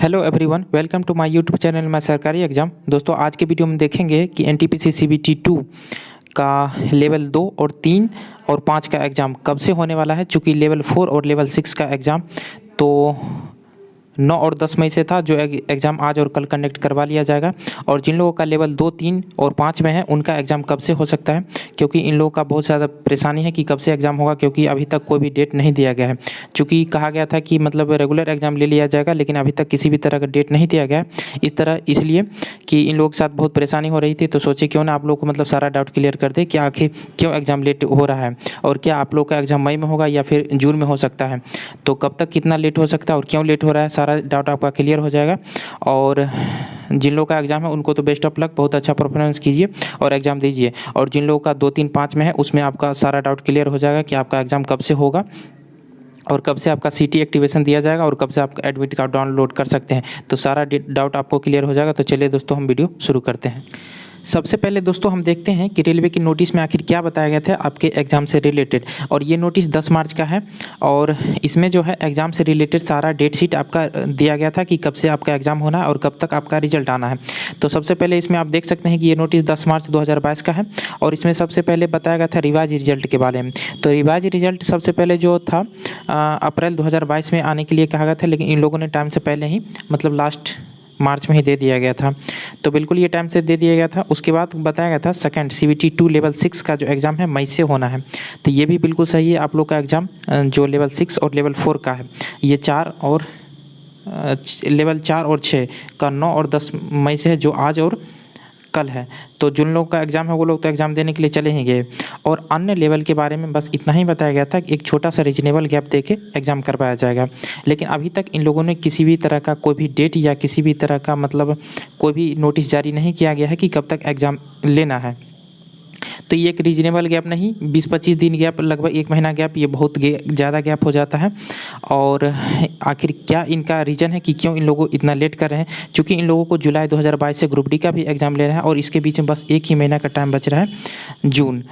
Hello everyone, welcome to my YouTube channel मैं सरकारी exam. दोस्तों आज के वीडियो में देखेंगे कि एनटीपीसी सीबीटी 2 का लेवल 2 और 3 और 5 का एग्ज़ाम कब से होने वाला है। चूँकि लेवल 4 और लेवल 6 का एग्ज़ाम तो 9 और 10 मई से था, जो एग्ज़ाम आज और कल कंडक्ट करवा लिया जाएगा। और जिन लोगों का लेवल 2, 3 और 5 में है उनका एग्ज़ाम कब से हो सकता है, क्योंकि इन लोगों का बहुत ज़्यादा परेशानी है कि कब से एग्ज़ाम होगा, क्योंकि अभी तक कोई भी डेट नहीं दिया गया है। चूँकि कहा गया था कि मतलब रेगुलर एग्ज़ाम ले लिया जाएगा, लेकिन अभी तक किसी भी तरह का डेट नहीं दिया गया है। इसलिए कि इन लोगों के साथ बहुत परेशानी हो रही थी, तो सोचे क्यों ना आप लोग को मतलब सारा डाउट क्लियर कर दे कि आखिर क्यों एग्ज़ाम लेट हो रहा है और क्या आप लोग का एग्ज़ाम मई में होगा या फिर जून में हो सकता है। तो कब तक कितना लेट हो सकता है और क्यों लेट हो रहा है, सारा डाउट आपका क्लियर हो जाएगा। और जिन लोगों का एग्ज़ाम है उनको तो बेस्ट ऑफ लक, बहुत अच्छा परफॉर्मेंस कीजिए और एग्ज़ाम दीजिए। और जिन लोगों का 2, 3, 5 में है उसमें आपका सारा डाउट क्लियर हो जाएगा कि आपका एग्ज़ाम कब से होगा और कब से आपका सीटी एक्टिवेशन दिया जाएगा और कब से आप एडमिट कार्ड डाउनलोड कर सकते हैं। तो सारा डाउट आपको क्लियर हो जाएगा। तो चलिए दोस्तों हम वीडियो शुरू करते हैं। सबसे पहले दोस्तों हम देखते हैं कि रेलवे की नोटिस में आखिर क्या बताया गया था आपके एग्ज़ाम से रिलेटेड। और ये नोटिस 10 मार्च का है और इसमें जो है एग्ज़ाम से रिलेटेड सारा डेट शीट आपका दिया गया था कि कब से आपका एग्ज़ाम होना है और कब तक आपका रिजल्ट आना है। तो सबसे पहले इसमें आप देख सकते हैं कि ये नोटिस 10 मार्च 2022 का है और इसमें सबसे पहले बताया गया था रिवाइज रिजल्ट के बारे में। तो रिवाइज रिजल्ट सबसे पहले जो था अप्रैल 2022 में आने के लिए कहा गया था, लेकिन इन लोगों ने टाइम से पहले ही मतलब लास्ट मार्च में ही दे दिया गया था। तो बिल्कुल ये टाइम से दे दिया गया था। उसके बाद बताया गया था सेकंड सीबीटी 2 लेवल 6 का जो एग्ज़ाम है मई से होना है। तो ये भी बिल्कुल सही है। आप लोग का एग्ज़ाम जो लेवल 6 और लेवल 4 का है, ये लेवल 4 और 6 का 9 और 10 मई से है, जो आज और कल है। तो जिन लोगों का एग्ज़ाम है वो लोग तो एग्ज़ाम देने के लिए चले ही गए। और अन्य लेवल के बारे में बस इतना ही बताया गया था कि एक छोटा सा रीजनेबल गैप देके एग्ज़ाम करवाया जाएगा। लेकिन अभी तक इन लोगों ने किसी भी तरह का कोई भी डेट या किसी भी तरह का मतलब कोई भी नोटिस जारी नहीं किया गया है कि कब तक एग्ज़ाम लेना है। तो ये एक रीजनेबल गैप नहीं, 20-25 दिन गैप, लगभग 1 महीना गैप, ये बहुत ज़्यादा गैप हो जाता है। और आखिर क्या इनका रीज़न है कि क्यों इन लोगों इतना लेट कर रहे हैं। चूँकि इन लोगों को जुलाई 2022 से ग्रुप डी का भी एग्ज़ाम लेना है और इसके बीच में बस 1 ही महीना का टाइम बच रहा है, जून।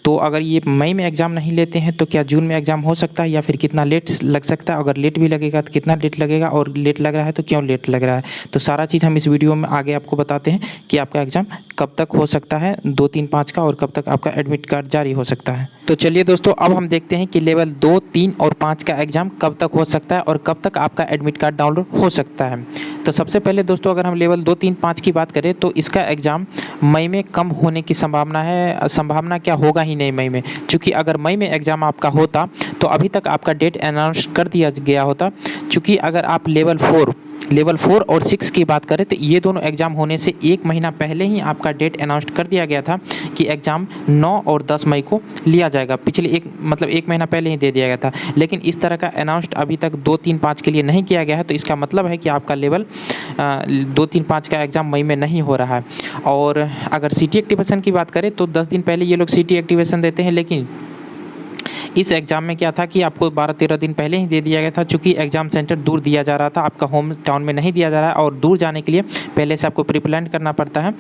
तो अगर ये मई में एग्ज़ाम नहीं लेते हैं तो क्या जून में एग्ज़ाम हो सकता है या फिर कितना लेट लग सकता है। अगर लेट भी लगेगा तो कितना लेट लगेगा और लेट लग रहा है तो क्यों लेट लग रहा है। तो सारा चीज़ हम इस वीडियो में आगे आपको बताते हैं कि आपका एग्ज़ाम कब तक हो सकता है 2, 3, 5 का और कब तक आपका एडमिट कार्ड जारी हो सकता है। तो चलिए दोस्तों अब हम देखते हैं कि लेवल 2, 3 और 5 का एग्ज़ाम कब तक हो सकता है और कब तक आपका एडमिट कार्ड डाउनलोड हो सकता है। तो सबसे पहले दोस्तों अगर हम लेवल 2, 3, 5 की बात करें तो इसका एग्ज़ाम मई में कम होने की संभावना है। संभावना क्या, होगा ही नहीं मई में। चूँकि अगर मई में एग्ज़ाम आपका होता तो अभी तक आपका डेट अनाउंस कर दिया गया होता। चूँकि अगर आप लेवल 4 और 6 की बात करें तो ये दोनों एग्ज़ाम होने से 1 महीना पहले ही आपका डेट अनाउंस कर दिया गया था कि एग्ज़ाम 9 और 10 मई को लिया जाएगा। पिछले 1 महीना पहले ही दे दिया गया था। लेकिन इस तरह का अनाउंस्ड अभी तक 2, 3, 5 के लिए नहीं किया गया है। तो इसका मतलब है कि आपका लेवल 2, 3, 5 का एग्ज़ाम मई में नहीं हो रहा है। और अगर सीटी एक्टिवेशन की बात करें तो 10 दिन पहले ये लोग सीटी एक्टिवेशन देते हैं, लेकिन इस एग्ज़ाम में क्या था कि आपको 12-13 दिन पहले ही दे दिया गया था। चूँकि एग्ज़ाम सेंटर दूर दिया जा रहा था, आपका होम टाउन में नहीं दिया जा रहा है और दूर जाने के लिए पहले से आपको प्री प्लान करना पड़ता है।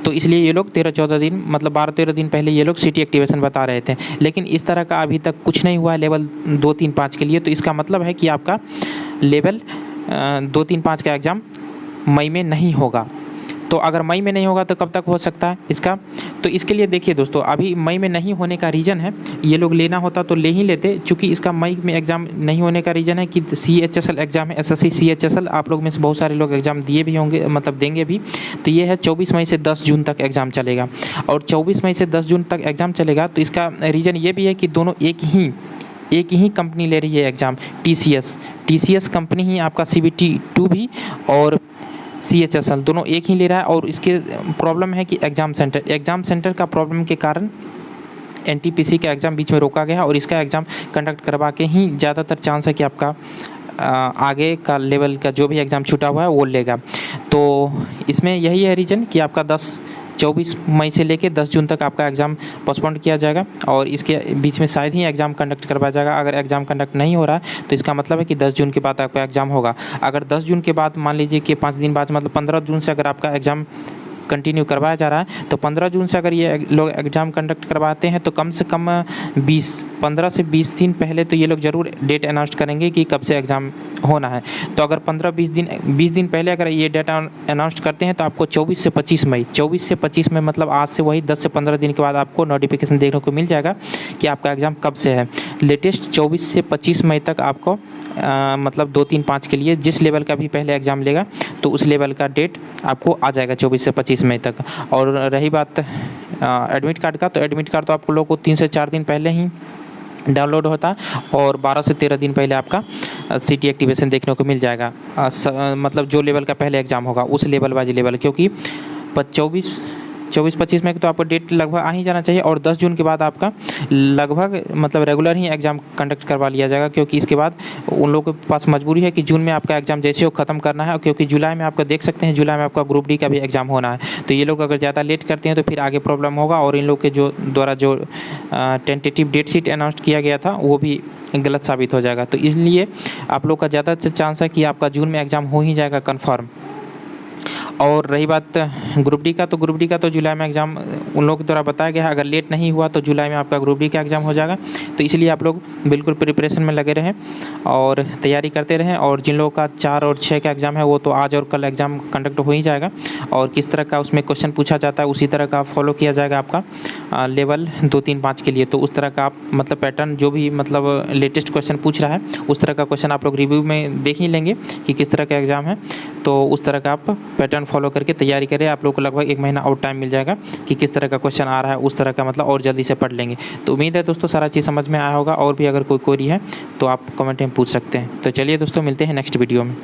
तो इसलिए ये लोग 13-14 दिन मतलब 12-13 दिन पहले ये लोग सिटी एक्टिवेशन बता रहे थे। लेकिन इस तरह का अभी तक कुछ नहीं हुआ है लेवल 2, 3, 5 के लिए। तो इसका मतलब है कि आपका लेवल 2, 3, 5 का एग्ज़ाम मई में नहीं होगा। तो अगर मई में नहीं होगा तो कब तक हो सकता है इसका। तो इसके लिए देखिए दोस्तों, अभी मई में नहीं होने का रीज़न है, ये लोग लेना होता तो ले ही लेते। चूँकि इसका मई में एग्ज़ाम नहीं होने का रीज़न है कि CHSL एग्ज़ाम है, SSC CHSL, आप लोग में से बहुत सारे लोग एग्ज़ाम दिए भी होंगे, मतलब देंगे भी। तो ये है 24 मई से 10 जून तक एग्ज़ाम चलेगा। और 24 मई से 10 जून तक एग्ज़ाम चलेगा। तो इसका रीज़न ये भी है कि दोनों एक ही कंपनी ले रही है एग्ज़ाम, TCS कंपनी ही आपका CBT 2 भी और CHSL दोनों एक ही ले रहा है। और इसके प्रॉब्लम है कि एग्ज़ाम सेंटर का प्रॉब्लम के कारण एनटीपीसी का एग्ज़ाम बीच में रोका गया और इसका एग्ज़ाम कंडक्ट करवा के ही ज़्यादातर चांस है कि आपका आगे का लेवल का जो भी एग्ज़ाम छूटा हुआ है वो लेगा। तो इसमें यही है रीज़न कि आपका 24 मई से लेके 10 जून तक आपका एग्ज़ाम पोस्टपोन किया जाएगा और इसके बीच में शायद ही एग्ज़ाम कंडक्ट करवाया जाएगा। अगर एग्ज़ाम कंडक्ट नहीं हो रहा है तो इसका मतलब है कि 10 जून के बाद आपका एग्ज़ाम होगा। अगर 10 जून के बाद मान लीजिए कि 5 दिन बाद मतलब 15 जून से अगर आपका एग्ज़ाम कंटिन्यू करवाया जा रहा है। तो 15 जून से अगर ये लोग एग्ज़ाम कंडक्ट करवाते हैं तो कम से कम 15 से 20 दिन पहले तो ये लोग ज़रूर डेट अनाउंस करेंगे कि कब से एग्ज़ाम होना है। तो अगर 20 दिन पहले अगर ये डेट अनाउंस करते हैं तो आपको 24 से 25 मई मतलब आज से वही 10 से 15 दिन के बाद आपको नोटिफिकेशन देखने को मिल जाएगा कि आपका एग्ज़ाम कब से है। लेटेस्ट 24 से 25 मई तक आपको मतलब 2, 3, 5 के लिए जिस लेवल का भी पहले एग्ज़ाम लेगा तो उस लेवल का डेट आपको आ जाएगा 24 से 25 मई तक। और रही बात एडमिट कार्ड का, तो एडमिट कार्ड तो आप लोगों को 3 से 4 दिन पहले ही डाउनलोड होता है और 12 से 13 दिन पहले आपका सिटी एक्टिवेशन देखने को मिल जाएगा। मतलब जो लेवल का पहले एग्ज़ाम होगा उस लेवल वाइज लेवल, क्योंकि 24-25 में तो आपको डेट लगभग आ ही जाना चाहिए। और 10 जून के बाद आपका लगभग मतलब रेगुलर ही एग्ज़ाम कंडक्ट करवा लिया जाएगा, क्योंकि इसके बाद उन लोगों के पास मजबूरी है कि जून में आपका एग्ज़ाम जैसे हो ख़त्म करना है, क्योंकि जुलाई में आपका देख सकते हैं जुलाई में आपका ग्रुप डी का भी एग्ज़ाम होना है। तो ये लोग अगर ज़्यादा लेट करते हैं तो फिर आगे प्रॉब्लम होगा और इन लोग के द्वारा जो टेंटेटिव डेट शीट अनाउंस किया गया था वो भी गलत साबित हो जाएगा। तो इसलिए आप लोग का ज़्यादा चांस है कि आपका जून में एग्ज़ाम हो ही जाएगा कन्फर्म। और रही बात ग्रुप डी का, तो ग्रुप डी का तो जुलाई में एग्ज़ाम उन लोगों के द्वारा बताया गया है, अगर लेट नहीं हुआ तो जुलाई में आपका ग्रुप डी का एग्ज़ाम हो जाएगा। तो इसलिए आप लोग बिल्कुल प्रिपरेशन में लगे रहें और तैयारी करते रहें। और जिन लोगों का 4 और 6 का एग्ज़ाम है वो तो आज और कल एग्ज़ाम कंडक्ट हो ही जाएगा और किस तरह का उसमें क्वेश्चन पूछा जाता है उसी तरह का फॉलो किया जाएगा आपका लेवल 2, 3, 5 के लिए। तो उस तरह का आप मतलब पैटर्न जो भी मतलब लेटेस्ट क्वेश्चन पूछ रहा है उस तरह का क्वेश्चन आप लोग रिव्यू में देख ही लेंगे कि किस तरह का एग्ज़ाम है। तो उस तरह का आप पैटर्न फॉलो करके तैयारी करें। आप लोग को लगभग 1 महीना और टाइम मिल जाएगा कि किस तरह का क्वेश्चन आ रहा है, उस तरह का मतलब और जल्दी से पढ़ लेंगे। तो उम्मीद है दोस्तों सारा चीज़ समझ में आया होगा। और भी अगर कोई क्वेरी है तो आप कमेंट में पूछ सकते हैं। तो चलिए दोस्तों मिलते हैं नेक्स्ट वीडियो में।